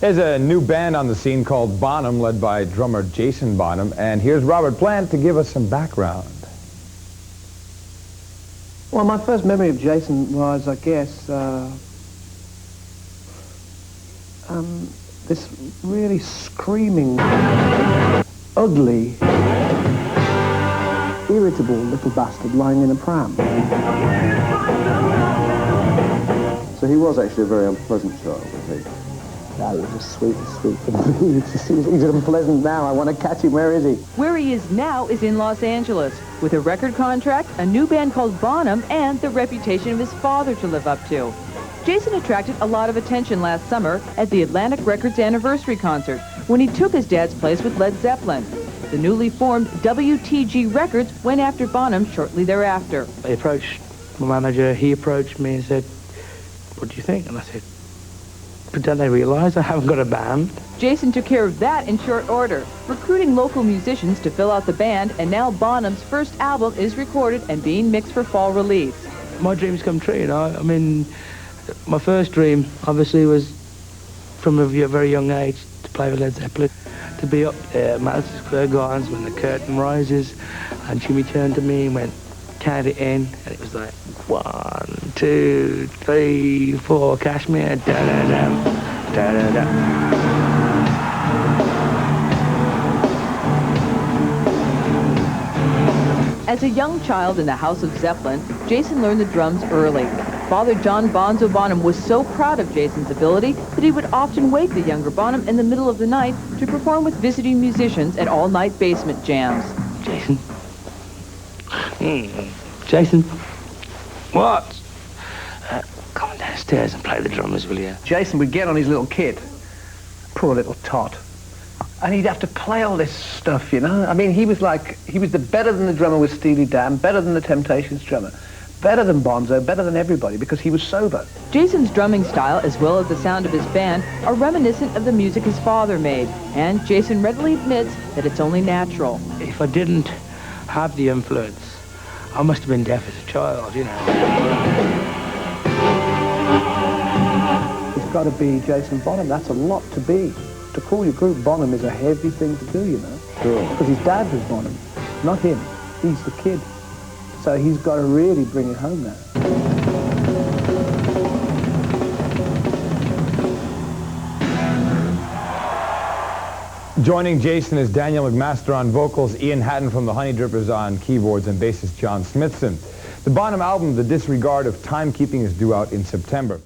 There's a new band on the scene called Bonham, led by drummer Jason Bonham, and here's Robert Plant to give us some background. Well, my first memory of Jason was, I guess, this really screaming, ugly, irritable little bastard lying in a pram. So he was actually a very unpleasant child, was he? No, he was a sweet thing. He's unpleasant now. I want to catch him. Where is he? Where he is now is in Los Angeles, with a record contract, a new band called Bonham, and the reputation of his father to live up to. Jason attracted a lot of attention last summer at the Atlantic Records anniversary concert, when he took his dad's place with Led Zeppelin. The newly formed WTG Records went after Bonham shortly thereafter. I approached my manager. He approached me and said, "What do you think?" And I said, "But don't they realise I haven't got a band?" Jason took care of that in short order, recruiting local musicians to fill out the band, and now Bonham's first album is recorded and being mixed for fall release. My dreams come true, you know. I mean, my first dream, obviously, was from a very young age to play with Led Zeppelin, to be up there at Madison Square Gardens when the curtain rises, and Jimmy turned to me and went, "Count it in," and it was like 1, 2, 3, 4, Cashmere, da da da, da da da. As a young child in the house of Zeppelin, Jason learned the drums early. Father John Bonzo Bonham was so proud of Jason's ability that he would often wake the younger Bonham in the middle of the night to perform with visiting musicians at all-night basement jams. Jason? Jason? What? Come on downstairs and play the drummers, will you? Jason would get on his little kit. Poor little tot. And he'd have to play all this stuff, you know? I mean, he was better than the drummer with Steely Dan, better than the Temptations drummer, better than Bonzo, better than everybody, because he was sober. Jason's drumming style, as well as the sound of his band, are reminiscent of the music his father made, and Jason readily admits that it's only natural. If I didn't have the influence, I must have been deaf as a child, you know. It's got to be Jason Bonham. That's a lot to be. To call your group Bonham is a heavy thing to do, you know. Sure. Because his dad was Bonham, not him. He's the kid. So he's got to really bring it home now. Joining Jason is Daniel McMaster on vocals, Ian Hatton from the Honey Drippers on keyboards, and bassist John Smithson. The Bonham album, The Disregard of Timekeeping, is due out in September.